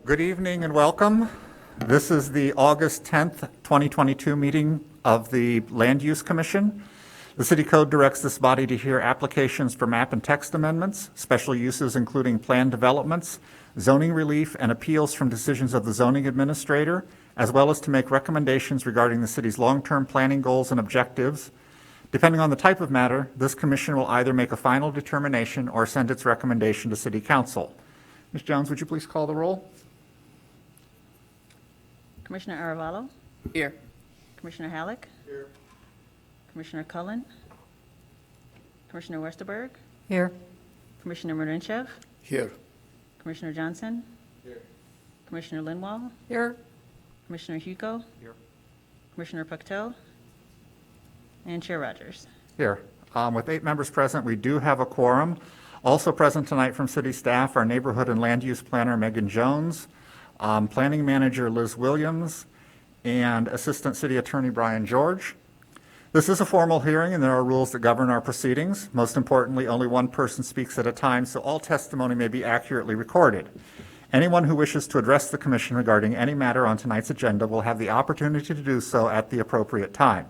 Good evening and welcome. This is the August 10th, 2022 meeting of the Land Use Commission. The City Code directs this body to hear applications for map and text amendments, special uses including plan developments, zoning relief, and appeals from decisions of the zoning administrator, as well as to make recommendations regarding the city's long-term planning goals and objectives. Depending on the type of matter, this commission will either make a final determination or send its recommendation to City Council. Ms. Jones, would you please call the roll? Commissioner Aravallo? Here. Commissioner Halleck? Here. Commissioner Cullen? Commissioner Westerberg? Here. Commissioner Mordinchev? Here. Commissioner Johnson? Here. Commissioner Linwall? Here. Commissioner Hugo? Here. Commissioner Puctel? And Chair Rogers. Here. With 8 members present, we do have a quorum. Also present tonight from city staff are Neighborhood and Land Use Planner Megan Jones, Planning Manager Liz Williams, and Assistant City Attorney Brian George. This is a formal hearing and there are rules that govern our proceedings. Most importantly, only one person speaks at a time, so all testimony may be accurately recorded. Anyone who wishes to address the commission regarding any matter on tonight's agenda will have the opportunity to do so at the appropriate time.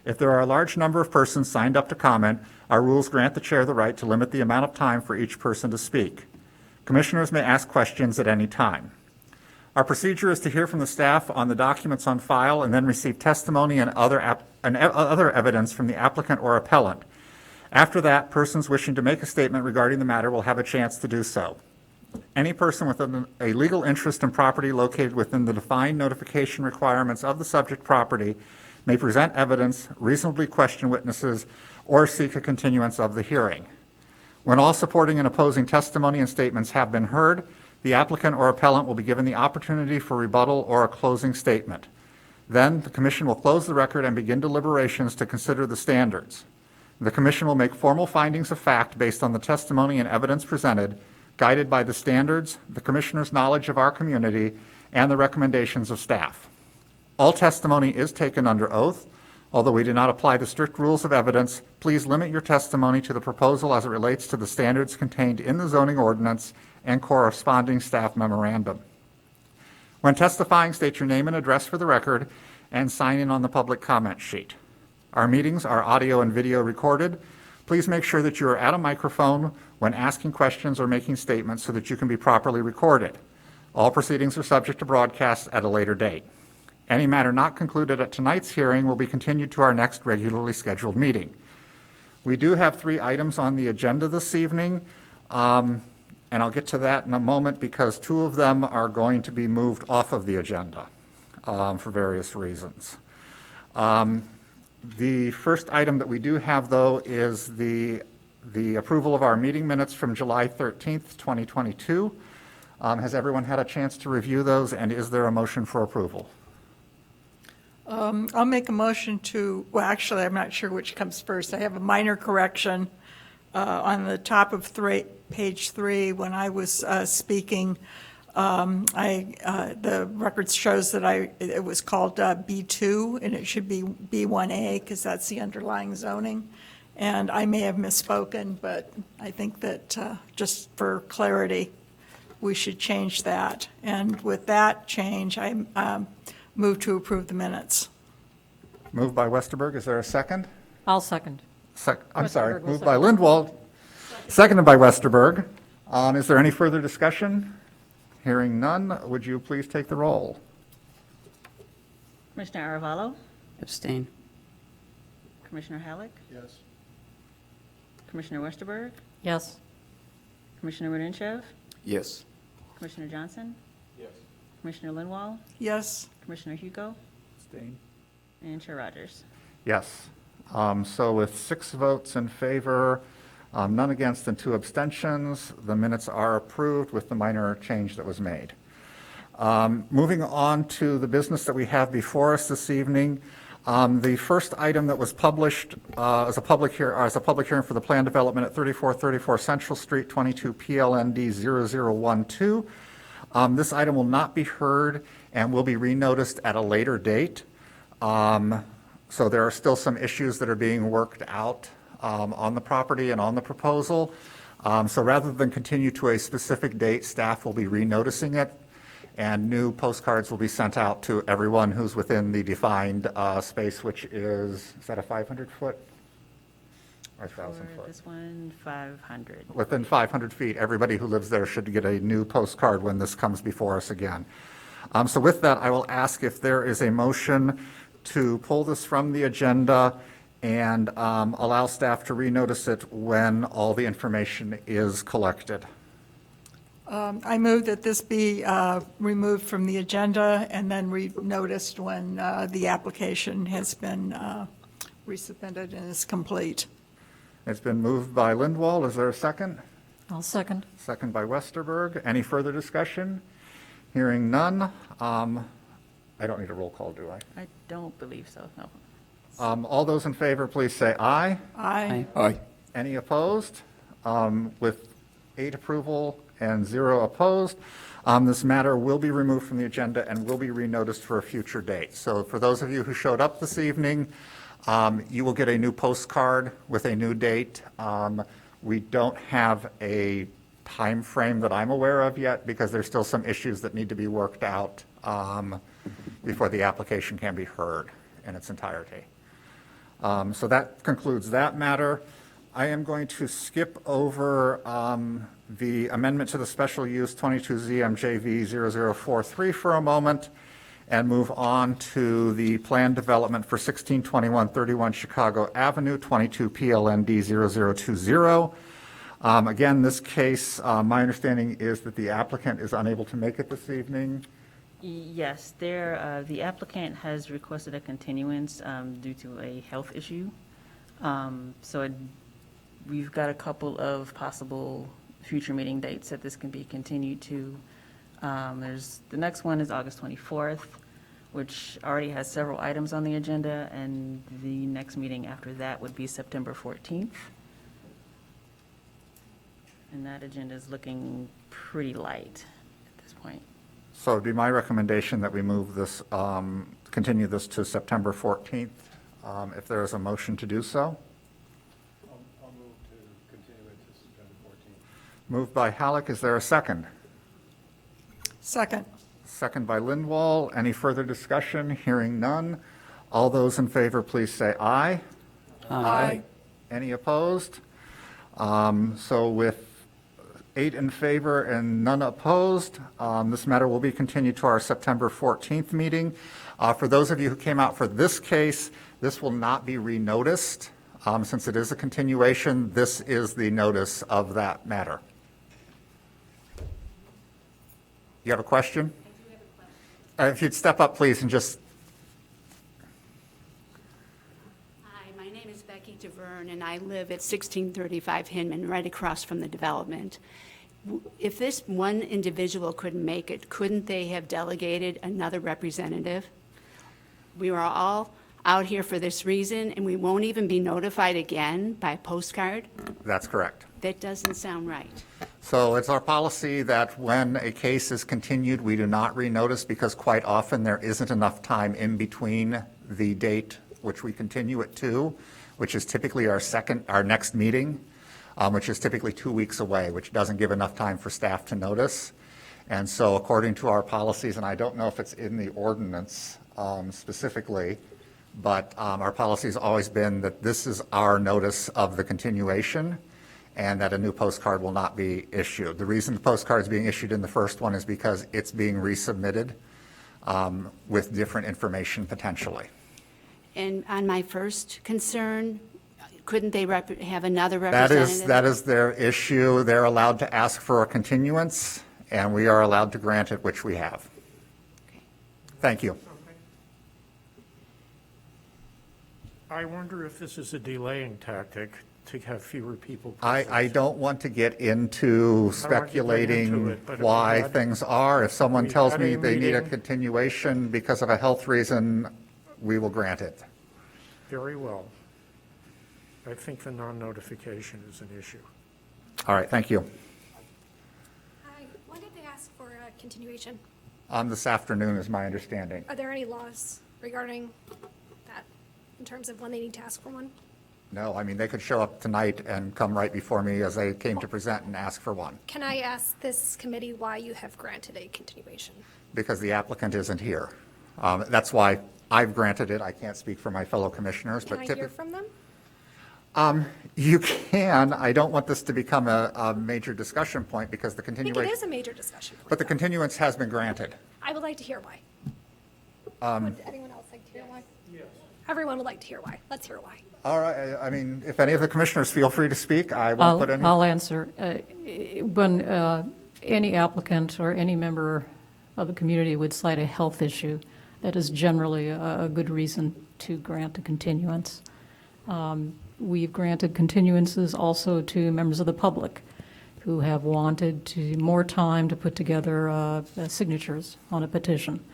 If there are a large number of persons signed up to comment, our rules grant the chair the right to limit the amount of time for each person to speak. Commissioners may ask questions at any time. Our procedure is to hear from the staff on the documents on file and then receive testimony and other evidence from the applicant or appellant. After that, persons wishing to make a statement regarding the matter will have a chance to do so. Any person with a legal interest in property located within the defined notification requirements of the subject property may present evidence, reasonably question witnesses, or seek a continuance of the hearing. When all supporting and opposing testimony and statements have been heard, the applicant or appellant will be given the opportunity for rebuttal or a closing statement. Then the commission will close the record and begin deliberations to consider the standards. The commission will make formal findings of fact based on the testimony and evidence presented, guided by the standards, the commissioner's knowledge of our community, and the recommendations of staff. All testimony is taken under oath. Although we do not apply the strict rules of evidence, please limit your testimony to the proposal as it relates to the standards contained in the zoning ordinance and corresponding staff memorandum. When testifying, state your name and address for the record and sign in on the public comment sheet. Our meetings are audio and video recorded. Please make sure that you are at a microphone when asking questions or making statements so that you can be properly recorded. All proceedings are subject to broadcast at a later date. Any matter not concluded at tonight's hearing will be continued to our next regularly scheduled meeting. We do have 3 items on the agenda this evening, and I'll get to that in a moment because 2 of them are going to be moved off of the agenda for various reasons. The first item that we do have, though, is the approval of our meeting minutes from July 13th, 2022. Has everyone had a chance to review those, and is there a motion for approval? I'll make a motion to, well, actually, I'm not sure which comes first. I have a minor correction on the top of page 3. When I was speaking, the record shows that it was called B2, and it should be B1A because that's the underlying zoning. And I may have misspoken, but I think that just for clarity, we should change that. And with that change, I move to approve the minutes. Moved by Westerberg. Is there a second? I'll second. I'm sorry. Westerberg will Moved by Lindwall. Seconded by Westerberg. Is there any further discussion? Hearing none, would you please take the roll? Commissioner Aravallo? Abstain. Commissioner Halleck? Yes. Commissioner Westerberg? Yes. Commissioner Mordinchev? Yes. Commissioner Johnson? Yes. Commissioner Linwall? Yes. Commissioner Hugo? Abstain. And Chair Rogers. Yes. So with 6 votes in favor, none against and 2 abstentions, the minutes are approved with the minor change that was made. Moving on to the business that we have before us this evening, the first item that was published as a public hearing for the plan development at 3434 Central Street, 22 PLND 0012. This item will not be heard and will be renoticed at a later date. So there are still some issues that are being worked out on the property and on the proposal. So rather than continue to a specific date, staff will be renoticing it. and new postcards will be sent out to everyone who's within the defined space, which is that a 500-foot or 1,000 For foot? this one, 500. Within 500 feet, everybody who lives there should get a new postcard when this comes before us again. So with that, I will ask if there is a motion to pull this from the agenda and allow staff to renotice it when all the information is collected. I move that this be removed from the agenda and then re-noticed when the application has been resubmitted and is complete. It's been moved by Lindwall. Is there a second? I'll second. Second by Westerberg. Any further discussion? Hearing none. I don't need a roll call, do I? I don't believe so, no. All those in favor, please say aye. Aye. Aye. Any opposed? With 8 approval and 0 opposed, this matter will be removed from the agenda and will be renoticed for a future date. So for those of you who showed up this evening, you will get a new postcard with a new date. We don't have a time frame that I'm aware of yet because there's still some issues that need to be worked out before the application can be heard in its entirety. So that concludes that matter. I am going to skip over the amendment to the special use 22ZMJV0043 for a moment and move on to the plan development for 162131 Chicago Avenue, 22 PLND 0020. Again, this case, my understanding is that the applicant is unable to make it this evening. Yes, the applicant has requested a continuance due to a health issue. We've got a couple of possible future meeting dates that this can be continued to. The next one is August 24th, which already has several items on the agenda, and the next meeting after that would be September 14th. And that agenda is looking pretty light at this point. So it'd be my recommendation that we move this, continue this to September 14th, if there is a motion to do so. I'll move to continue it to September 14th. Moved by Halleck, is there a second? Second. Second by Lindwall. Any further discussion? Hearing none. All those in favor, please say aye. Aye. Any opposed? So with 8 in favor and none opposed, this matter will be continued to our September 14th meeting. For those of you who came out for this case, this will not be renoticed. Since it is a continuation, this is the notice of that matter. You have a question? I do have a question. If you'd step up, please, and just, Hi, my name is Becky DeVerne, and I live at 1635 Hinman, right across from the development. If this one individual couldn't make it, couldn't they have delegated another representative? We were all out here for this reason, and we won't even be notified again by postcard? that's correct. That doesn't sound right. So it's our policy that when a case is continued, we do not renotice because quite often there isn't enough time in between the date which we continue it to, which is typically our next meeting, which is typically 2 weeks away, which doesn't give enough time for staff to notice. And so according to our policies, and I don't know if it's in the ordinance specifically, but our policy has always been that this is our notice of the continuation and that a new postcard will not be issued. The reason the postcard is being issued in the first one is because it's being resubmitted with different information potentially. And on my first concern, couldn't they have another representative? That is their issue. They're allowed to ask for a continuance, and we are allowed to grant it, which we have. Okay. Thank you. I wonder if this is a delaying tactic to have fewer people I present. don't want to get into speculating it, but why we had- things are. If someone we tells had me a they need a meeting. continuation because of a health reason, we will grant it. Very well. I think the non-notification is an issue. All right, thank you. Hi, when did they ask for a continuation? This afternoon is my understanding. Are there any laws regarding that in terms of when they need to ask for one? No, I mean, they could show up tonight and come right before me as they came to present and ask for one, Can I ask this committee why you have granted a continuation? because the applicant isn't here. That's why I've granted it. I can't speak for my fellow commissioners, Can but I typically. hear from them? You can. I don't want this to become a major discussion point because the I think continuation. it is a major discussion point. But the though. continuance has been granted. I would like to hear why. Would anyone else like to hear why? Yes. Everyone would like to hear why. Let's hear why. All right, I mean, if any of the commissioners feel free to speak, I won't put any. I'll answer. When any applicant or any member of the community would cite a health issue, that is generally a good reason to grant a continuance. We've granted continuances also to members of the public who have wanted more time to put together signatures on a petition.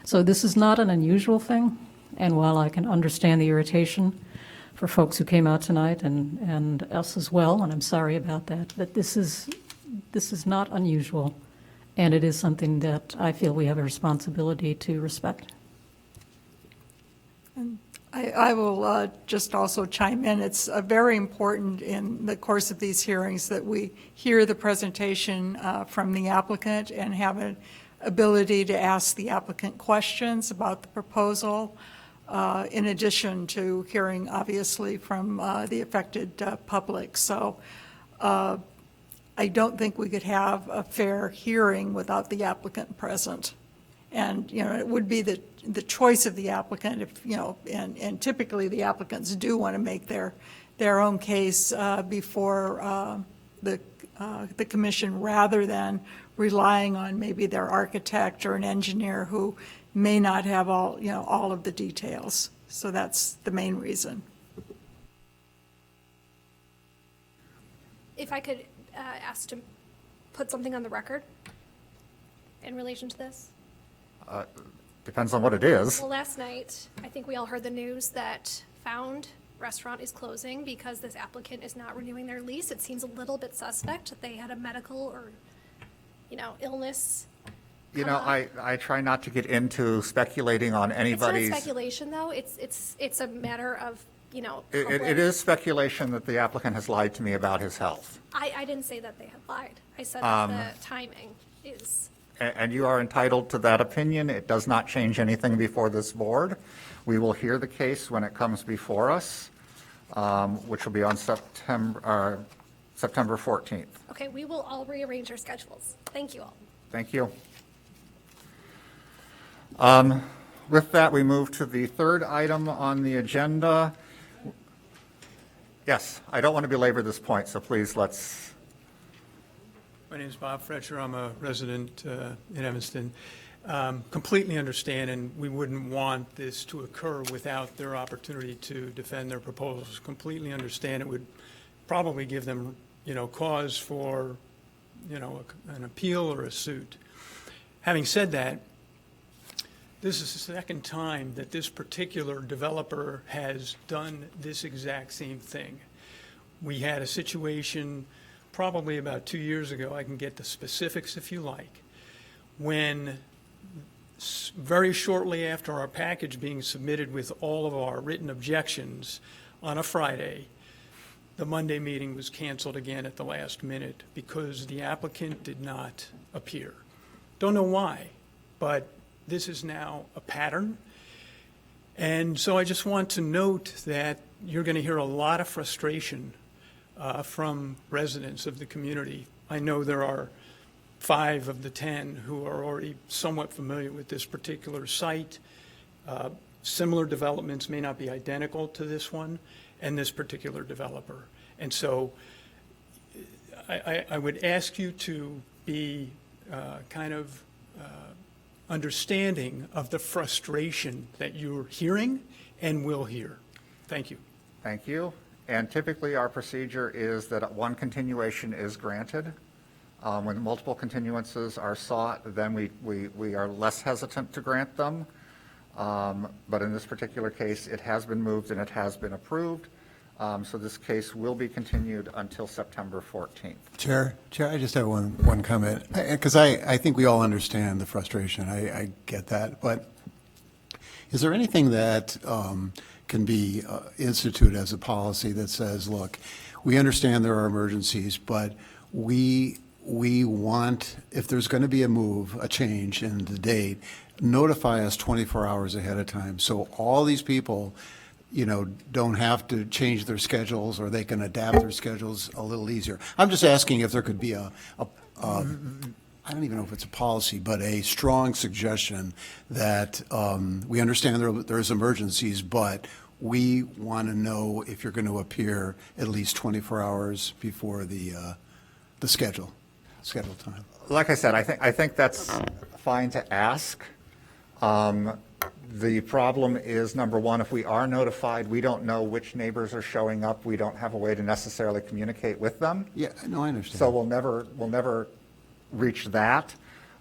So this is not an unusual thing, and while I can understand the irritation for folks who came out tonight and us as well, and I'm sorry about that, but this is not unusual, and it is something that I feel we have a responsibility to respect. I will just also chime in. It's very important in the course of these hearings that we hear the presentation from the applicant and have an ability to ask the applicant questions about the proposal, in addition to hearing, obviously, from the affected public. So I don't think we could have a fair hearing without the applicant present. And, it would be the choice of the applicant if, and typically the applicants do want to make their own case before the commission rather than relying on maybe their architect or an engineer who may not have all of the details. So that's the main reason. If I could ask to put something on the record in relation to this. Depends on what it is. Well, last night, I think we all heard the news that Found Restaurant is closing because this applicant is not renewing their lease. It seems a little bit suspect that they had a medical or, illness. I try not to get into speculating on anybody's. It's not speculation, though. It's a matter of, It public- is speculation that the applicant has lied to me about his health. I didn't say that they had lied. I said that the timing is. And you are entitled to that opinion. It does not change anything before this board. We will hear the case when it comes before us, which will be on September 14th. Okay, we will all rearrange our schedules. Thank you all. Thank you. With that, we move to the third item on the agenda. Yes, I don't want to belabor this point, so please let's. My name is Bob Fletcher. I'm a resident in Evanston. Completely understand, and we wouldn't want this to occur without their opportunity to defend their proposals. Completely understand. It would probably give them, cause for, an appeal or a suit. Having said that, this is the second time that this particular developer has done this exact same thing. We had a situation probably about 2 years ago, I can get the specifics if you like, when very shortly after our package being submitted with all of our written objections on a Friday, the Monday meeting was canceled again at the last minute because the applicant did not appear. Don't know why, but this is now a pattern. And so I just want to note that you're going to hear a lot of frustration from residents of the community. I know there are 5 of the 10 who are already somewhat familiar with this particular site. Similar developments may not be identical to this one and this particular developer. And so I would ask you to be understanding of the frustration that you're hearing and will hear. Thank you. Thank you. And typically, our procedure is that one continuation is granted. When multiple continuances are sought, then we are less hesitant to grant them. But in this particular case, it has been moved and it has been approved. So this case will be continued until September 14th. Chair, I just have one comment, because I think we all understand the frustration. I get that. But is there anything that can be instituted as a policy that says, look, we understand there are emergencies, but we want, if there's going to be a move, a change in the date, notify us 24 hours ahead of time. So all these people, don't have to change their schedules, or they can adapt their schedules a little easier. I'm just asking if there could be I don't even know if it's a policy, but a strong suggestion that we understand there's emergencies, but we want to know if you're going to appear at least 24 hours before the scheduled time. Like I said, I think that's fine to ask. The problem is, number one, if we are notified, we don't know which neighbors are showing up. We don't have a way to necessarily communicate with them. Yeah, no, I understand. So we'll never reach that.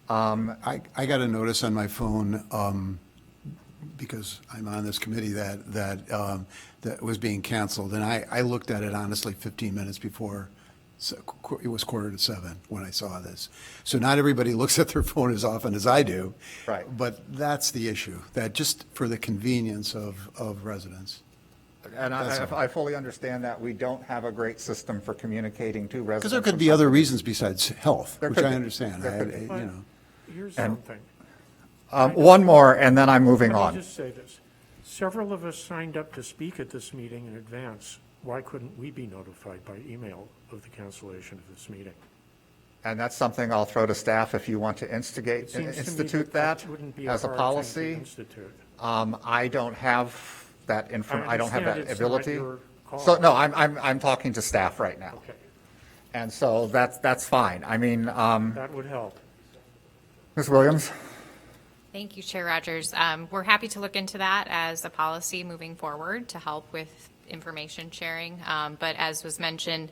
I got a notice on my phone because I'm on this committee that was being canceled, and I looked at it honestly 15 minutes before. So it was 6:45 when I saw this. So not everybody looks at their phone as often as I do. Right. But that's the issue, that just for the convenience of residents. And That's all. I fully understand that we don't have a great system for communicating to residents. Because there could be other reasons besides health, There which could I be. understand. There could be. Here's And- something. One more, and then I'm moving Let on. me just say this. Several of us signed up to speak at this meeting in advance. Why couldn't we be notified by email of the cancellation of this meeting? And that's something I'll throw to staff if you want to It seems to me institute that wouldn't be as a hard thing to policy. institute. I don't have that I don't have that understand it's not ability. your call. So, no, I'm talking to staff right now. Okay, And so that's fine. I mean, that would help. Ms. Williams? Thank you, Chair Rogers. We're happy to look into that as a policy moving forward to help with information sharing. But as was mentioned,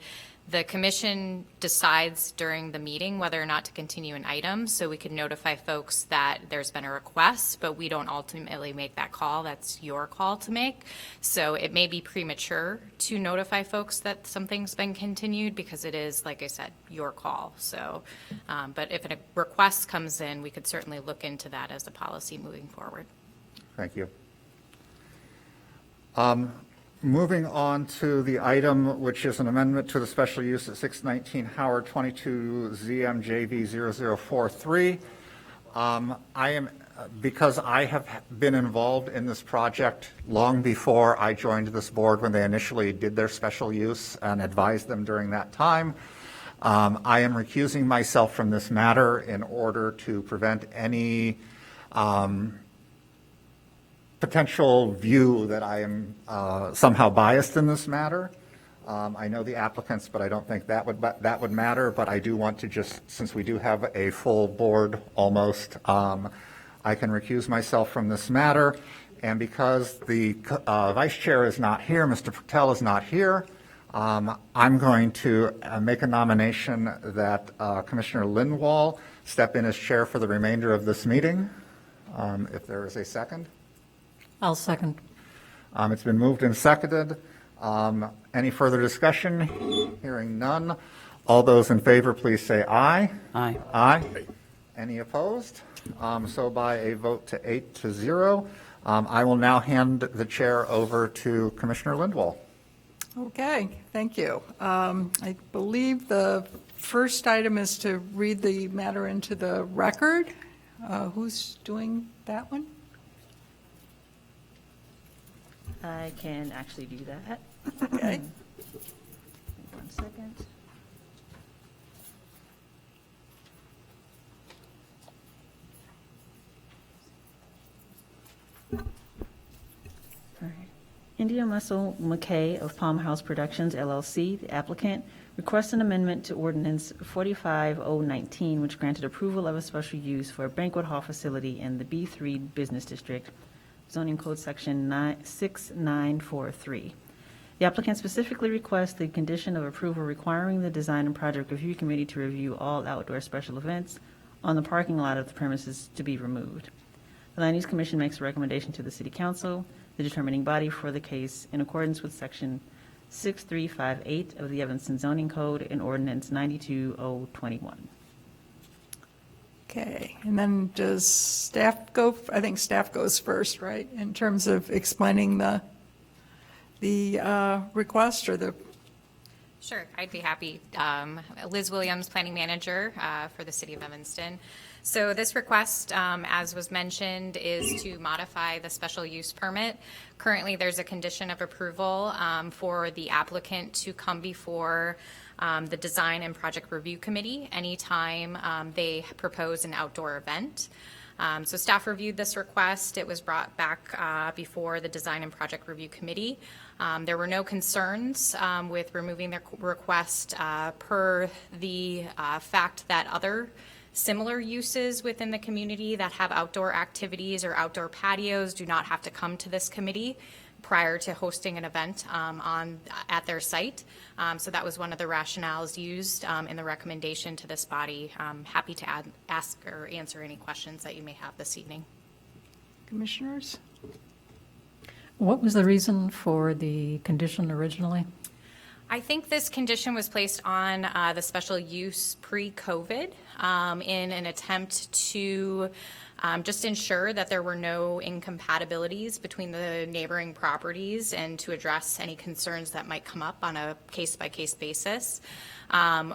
the commission decides during the meeting whether or not to continue an item, so we can notify folks that there's been a request, but we don't ultimately make that call. That's your call to make. So it may be premature to notify folks that something's been continued because it is, like I said, your call. So, but if a request comes in, we could certainly look into that as a policy moving forward. Thank you. Moving on to the item, which is an amendment to the special use at 619 Howard 22 ZMJV 0043. Because I have been involved in this project long before I joined this board when they initially did their special use and advised them during that time, I am recusing myself from this matter in order to prevent any potential view that I am somehow biased in this matter. I know the applicants, but I don't think that would matter. But I do want to just, since we do have a full board almost, I can recuse myself from this matter. And because the vice chair is not here, Mr. Patel is not here, I'm going to make a nomination that Commissioner Lindwall step in as chair for the remainder of this meeting. If there is a second. I'll second. It's been moved and seconded. Any further discussion? Hearing none. All those in favor, please say aye. Aye. Aye. Any opposed? So by a vote to 8-0, I will now hand the chair over to Commissioner Lindwall. Okay, thank you. I believe the first item is to read the matter into the record. Who's doing that one? I can actually do that. Okay. 1 second. All right. India Muscle McKay of Palm House Productions LLC, the applicant, requests an amendment to ordinance 45019, which granted approval of a special use for a banquet hall facility in the B3 Business District, zoning code section 6943. The applicant specifically requests the condition of approval requiring the Design and Project Review Committee to review all outdoor special events on the parking lot of the premises to be removed. The Land Use Commission makes a recommendation to the City Council, the determining body for the case, in accordance with section 6358 of the Evanston Zoning Code and Ordinance 92021. Okay, and then does staff go? I think staff goes first, right, in terms of explaining the the request or the, Sure, I'd be happy. Liz Williams, Planning Manager for the City of Evanston. So this request, as was mentioned, is to modify the special use permit. Currently, there's a condition of approval for the applicant to come before the Design and Project Review Committee anytime they propose an outdoor event. So staff reviewed this request. It was brought back before the Design and Project Review Committee. There were no concerns with removing the request per the fact that other similar uses within the community that have outdoor activities or outdoor patios do not have to come to this committee prior to hosting an event at their site. So that was one of the rationales used in the recommendation to this body. Happy to ask or answer any questions that you may have this evening. commissioners? What was the reason for the condition originally? I think this condition was placed on the special use pre-COVID in an attempt to just ensure that there were no incompatibilities between the neighboring properties and to address any concerns that might come up on a case-by-case basis.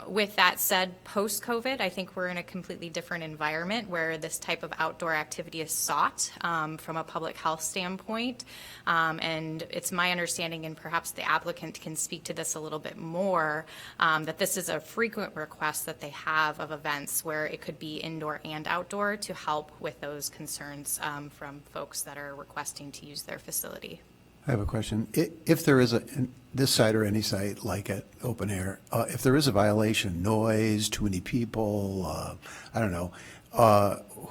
With that said, post-COVID, I think we're in a completely different environment where this type of outdoor activity is sought from a public health standpoint. And it's my understanding, and perhaps the applicant can speak to this a little bit more, that this is a frequent request that they have of events where it could be indoor and outdoor to help with those concerns from folks that are requesting to use their facility. I have a question. If there is this site or any site like at Open Air, if there is a violation, noise, too many people, I don't know,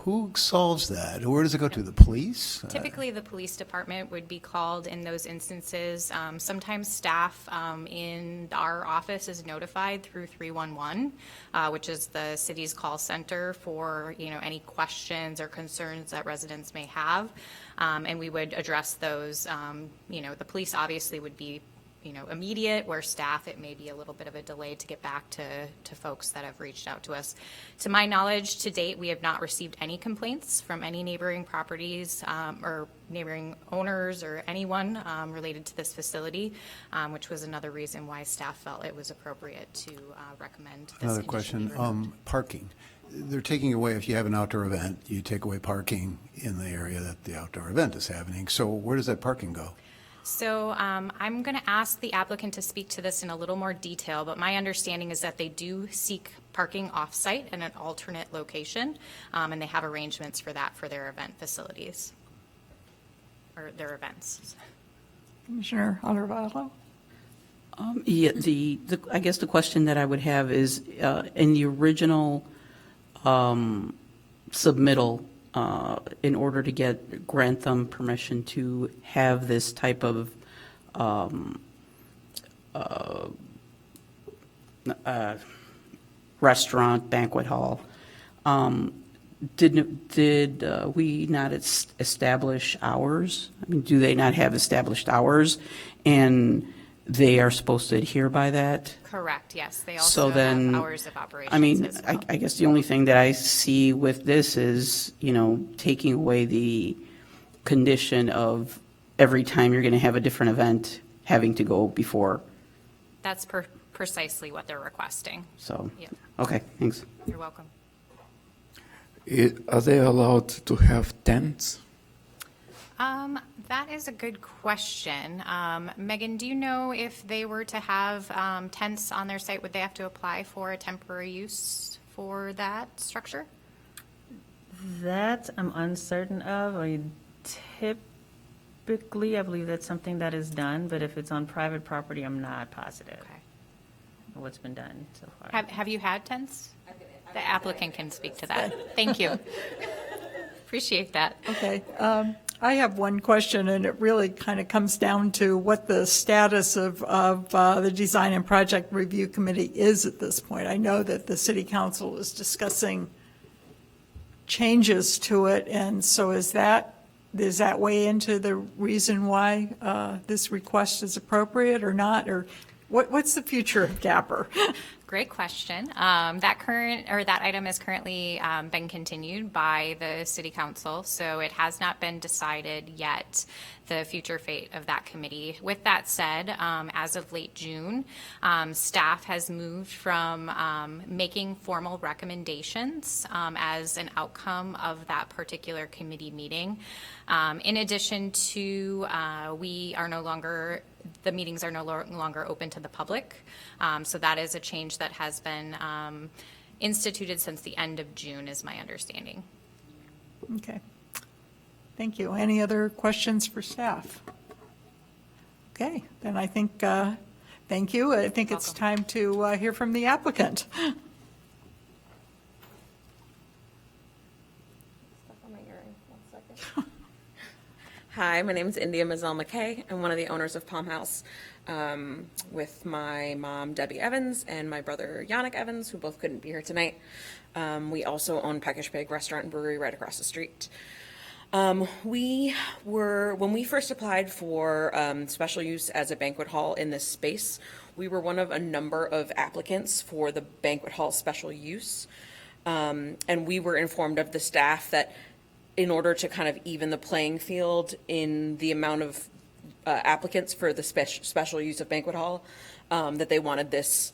who solves that? Where does it go to? The police? Typically, the police department would be called in those instances. Sometimes staff in our office is notified through 311, which is the city's call center for, any questions or concerns that residents may have. And we would address those. The police obviously would be immediate, where staff, it may be a little bit of a delay to get back to folks that have reached out to us. To my knowledge, to date, we have not received any complaints from any neighboring properties or neighboring owners or anyone related to this facility, which was another reason why staff felt it was appropriate to recommend this Another condition be question, removed. parking. They're taking away, if you have an outdoor event, you take away parking in the area that the outdoor event is happening. So where does that parking go? So I'm going to ask the applicant to speak to this in a little more detail, but my understanding is that they do seek parking off-site in an alternate location, and they have arrangements for that for their event facilities, or their events. Commissioner Alvarado? Yeah, I guess the question that I would have is, in the original submittal, in order to grant them permission to have this type of restaurant, banquet hall, did we not establish hours? I mean, do they not have established hours? And they are supposed to adhere by that? Correct, yes. They So also then, have hours of operations I mean, as well. I guess the only thing that I see with this is, taking away the condition of every time you're going to have a different event, having to go before. That's precisely what they're requesting. So, Yep. okay, thanks. You're welcome. Are they allowed to have tents? That is a good question. Megan, do you know if they were to have tents on their site, would they have to apply for a temporary use for that structure? That I'm uncertain of. Typically, I believe that's something that is done, but if it's on private property, I'm not positive Okay. of what's been done so far. Have you had tents? The applicant can speak to that. Thank you. Appreciate that. Okay. I have one question, and it really kind of comes down to what the status of the Design and Project Review Committee is at this point. I know that the City Council is discussing changes to it, and so does that weigh into the reason why this request is appropriate or not? Or What's the future of Dapper? Great question. That item has currently been continued by the city council, so it has not been decided yet, the future fate of that committee. With that said, as of late June, staff has moved from making formal recommendations as an outcome of that particular committee meeting. In addition to, the meetings are no longer open to the public. So that is a change that has been instituted since the end of June, is my understanding. Okay. Thank you. Any other questions for staff? Okay, then I think, thank you. I think it's time to hear from the applicant. Hi, my name is India Mazel McKay. I'm one of the owners of Palm House with my mom, Debbie Evans, and my brother, Yannick Evans, who both couldn't be here tonight. We also own Peckish Pig Restaurant and Brewery right across the street. When we first applied for special use as a banquet hall in this space, we were one of a number of applicants for the banquet hall special use. And we were informed of the staff that in order to kind of even the playing field in the amount of applicants for the special use of banquet hall, that they wanted this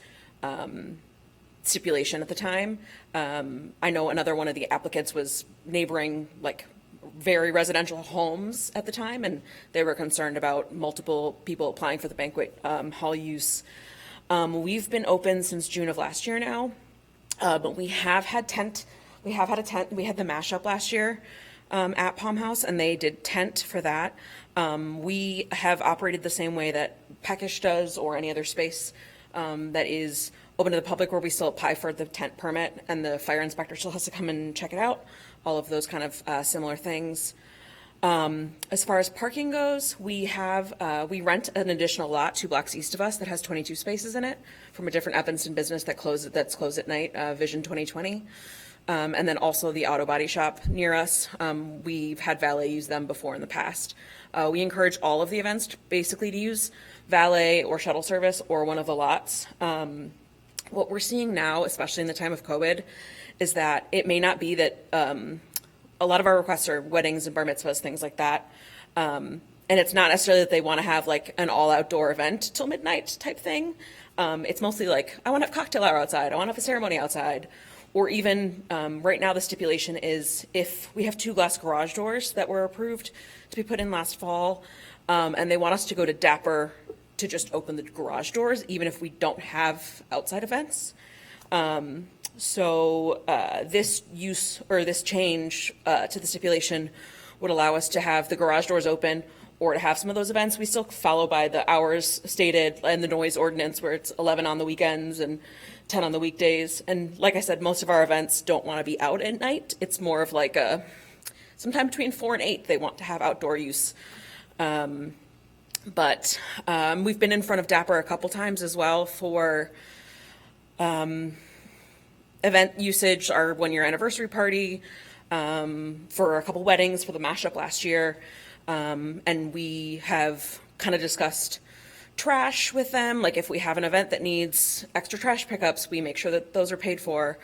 stipulation at the time. I know another one of the applicants was neighboring, like, very residential homes at the time, and they were concerned about multiple people applying for the banquet hall use. We've been open since June of last year now, but we have had a tent. We had the mashup last year at Palm House, and they did tent for that. We have operated the same way that Peckish does, or any other space that is open to the public, where we still apply for the tent permit, and the fire inspector still has to come and check it out. All of those kind of similar things. As far as parking goes, we rent an additional lot 2 blocks east of us that has 22 spaces in it from a different Evanston business that's closed at night, Vision 2020. And then also the auto body shop near us. We've had valet use them before in the past. We encourage all of the events basically to use valet or shuttle service or one of the lots. What we're seeing now, especially in the time of COVID, is that it may not be that a lot of our requests are weddings and bar mitzvahs, things like that. And it's not necessarily that they want to have like an all outdoor event till midnight type thing. It's mostly like, I want to have cocktail hour outside. I want to have a ceremony outside. Or even right now the stipulation is if we have 2 glass garage doors that were approved to be put in last fall, and they want us to go to Dapper to just open the garage doors, even if we don't have outside events. So this use or this change to the stipulation would allow us to have the garage doors open or to have some of those events. We still follow by the hours stated in the noise ordinance, where it's 11 on the weekends and 10 on the weekdays. And like I said, most of our events don't want to be out at night. It's more of like sometime between 4 and 8, they want to have outdoor use. But we've been in front of Dapper a couple times as well for event usage, our 1-year anniversary party, for a couple weddings, for the mashup last year. And we have kind of discussed trash with them. Like if we have an event that needs extra trash pickups, we make sure that those are paid for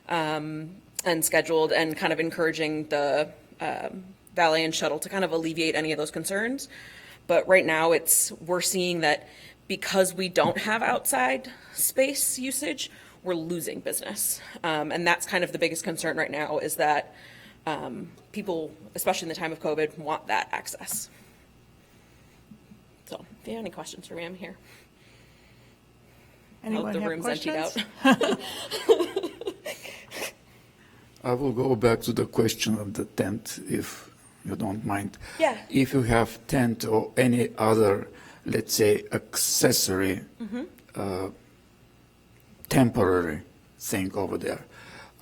and scheduled, and kind of encouraging the valet and shuttle to kind of alleviate any of those concerns. But right now we're seeing that because we don't have outside space usage, we're losing business. And that's kind of the biggest concern right now, is that people, especially in the time of COVID, want that access. So if you have any questions for me, I'm here. Anyone the have room's questions? emptied out. I will go back to the question of the tent, if you don't mind. Yeah. If you have tent or any other, let's say, accessory, temporary thing over there,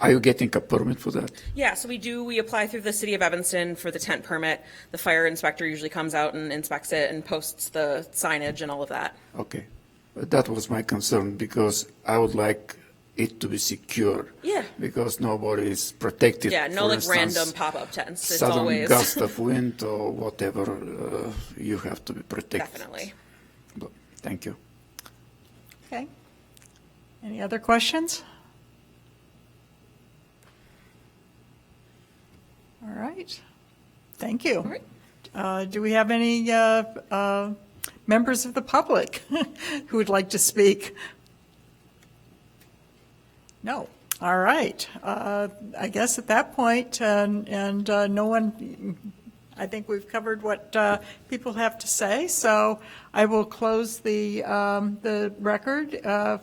are you getting a permit for that? Yeah, so we apply through the city of Evanston for the tent permit. The fire inspector usually comes out and inspects it and posts the signage and all of that. Okay. But that was my concern, because I would like it to be secure. Yeah. Because nobody is protected. Yeah, no For like instance, random pop-up tents. It's sudden always gust of wind or whatever, you have to be protected. definitely. But, thank you. Okay. Any other questions? All right. Thank you. Do we have any members of the public who would like to speak? No. All right. I guess at that point, and no one, I think we've covered what people have to say. So I will close the record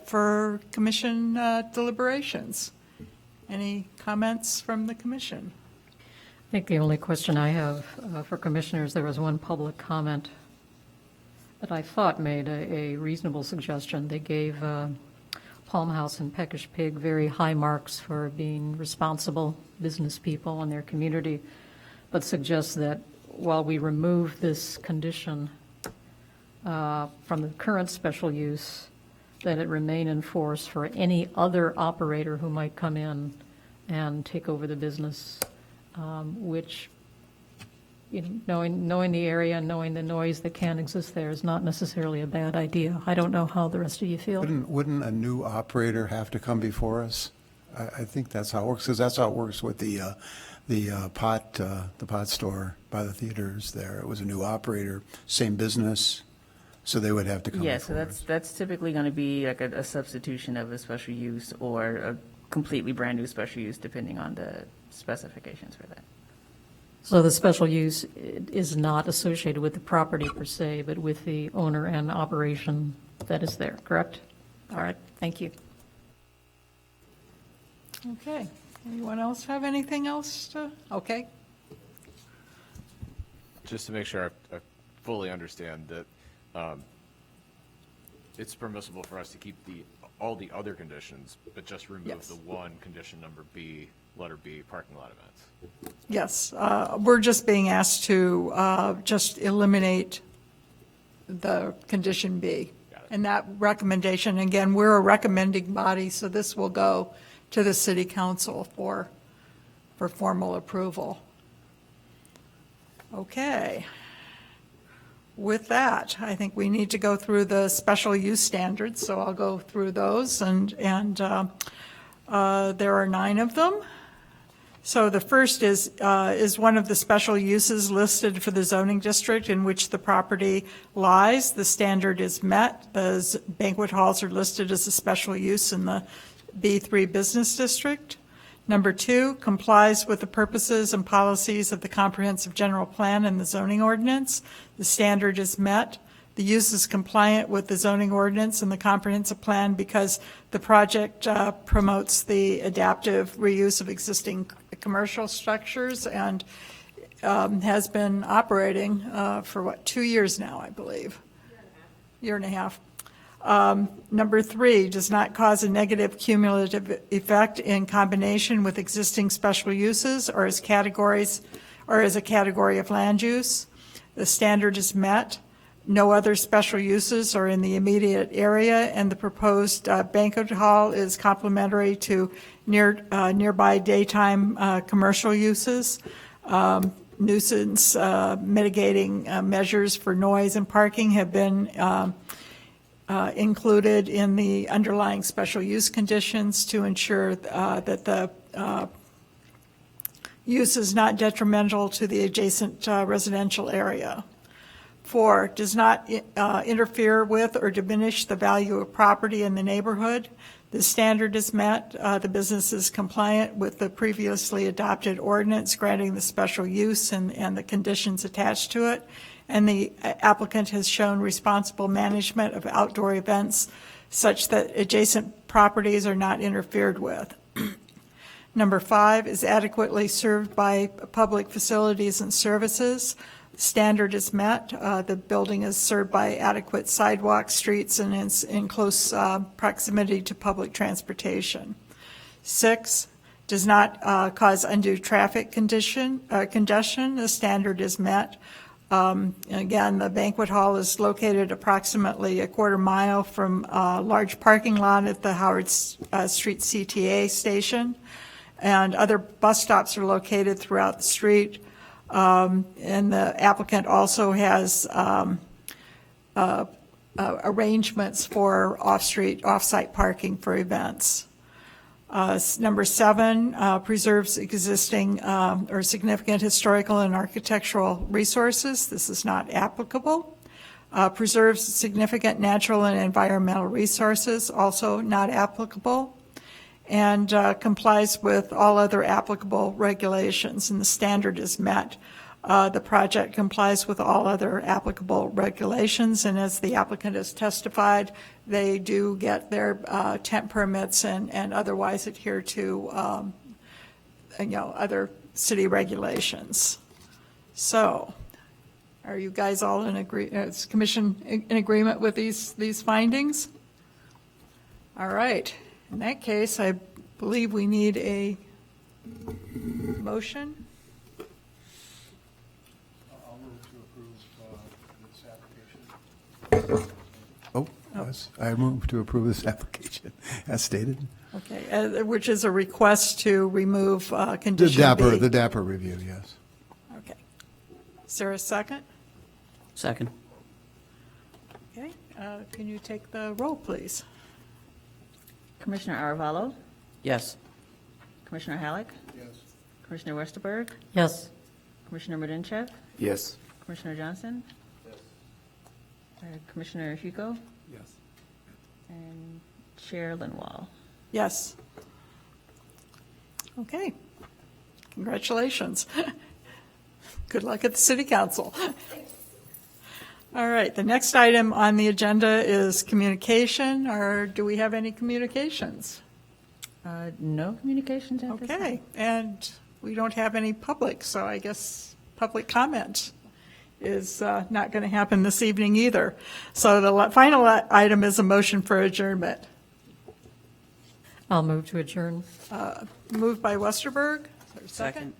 for commission deliberations. Any comments from the commission? I think the only question I have for commissioners, there was one public comment that I thought made a reasonable suggestion. They gave Palm House and Peckish Pig very high marks for being responsible business people in their community, but suggests that while we remove this condition from the current special use, that it remain in force for any other operator who might come in and take over the business, which, you know, knowing the area and knowing the noise that can exist there is not necessarily a bad idea. I don't know how the rest of you feel. Wouldn't a new operator have to come before us? I think that's how it works, because that's how it works with the pot store by the theaters there. It was a new operator, same business, so they would have to come Yeah, before so us. that's typically going to be like a substitution of a special use or a completely brand-new special use, depending on the specifications for that. So the special use is not associated with the property per se, but with the owner and operation that is there, correct? All right, thank you. Okay. Anyone else have anything else to? Okay. Just to make sure I fully understand that it's permissible for us to keep all the other conditions, but just remove Yes. the one condition number B, letter B, parking lot events. Yes, we're just being asked to just eliminate the condition B. Got it. And that recommendation, again, we're a recommending body, so this will go to the city council for formal approval. Okay. With that, I think we need to go through the special use standards, so I'll go through those, and there are 9 of them. So the first is one of the special uses listed for the zoning district in which the property lies. The standard is met. The banquet halls are listed as a special use in the B3 business district. Number 2, complies with the purposes and policies of the comprehensive general plan and the zoning ordinance. The standard is met. The use is compliant with the zoning ordinance and the comprehensive plan because the project promotes the adaptive reuse of existing commercial structures and has been operating for 2 years now, I believe. Year and a half. Number 3, does not cause a negative cumulative effect in combination with existing special uses or as categories or as a category of land use. The standard is met. No other special uses are in the immediate area, and the proposed banquet hall is complementary to nearby daytime commercial uses. Nuisance mitigating measures for noise and parking have been included in the underlying special use conditions to ensure that the use is not detrimental to the adjacent residential area. 4, does not interfere with or diminish the value of property in the neighborhood. The standard is met. The business is compliant with the previously adopted ordinance granting the special use and the conditions attached to it. And the applicant has shown responsible management of outdoor events such that adjacent properties are not interfered with. Number 5, is adequately served by public facilities and services. The standard is met. The building is served by adequate sidewalks, streets, and is in close proximity to public transportation. 6, does not cause undue traffic congestion. The standard is met. Again, the banquet hall is located approximately a quarter mile from a large parking lot at the Howard Street CTA station, and other bus stops are located throughout the street. And the applicant also has arrangements for off-street, off-site parking for events. Number 7, preserves existing or significant historical and architectural resources. This is not applicable. Preserves significant natural and environmental resources, also not applicable. And complies with all other applicable regulations, and the standard is met. The project complies with all other applicable regulations, and as the applicant has testified, they do get their tent permits and otherwise adhere to, other city regulations. So, are you guys all is commission in agreement with these findings? All right. In that case, I believe we need a motion. Oh, yes, I move to approve this application as stated. Okay, which is a request to remove The condition B. the DAPR review, yes. Okay. Is there a second? Second. Okay, can you take the roll, please? Commissioner Arevalo, Yes. Commissioner Halleck, Yes. Commissioner Westerberg, Yes. Commissioner Mordinchev, Yes. Commissioner Johnson, Commissioner Hugo, Yes. and Chair Linwall. Yes. Okay. Congratulations. Good luck at the city council. All right, the next item on the agenda is communication, or do we have any communications? No communications at this time. Okay, and we don't have any public, so I guess public comment is not going to happen this evening either. So the final item is a motion for adjournment. I'll move to adjourn. Moved by Westerberg. Is there a second?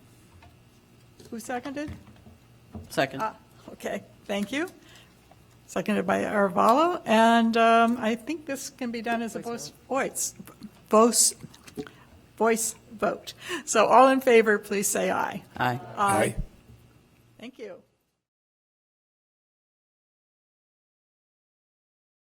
Who seconded? Second. Okay, thank you. Seconded by Arevalo, and I think this can be done as a voice vote. So all in favor, please say aye. Aye. Aye. Thank you.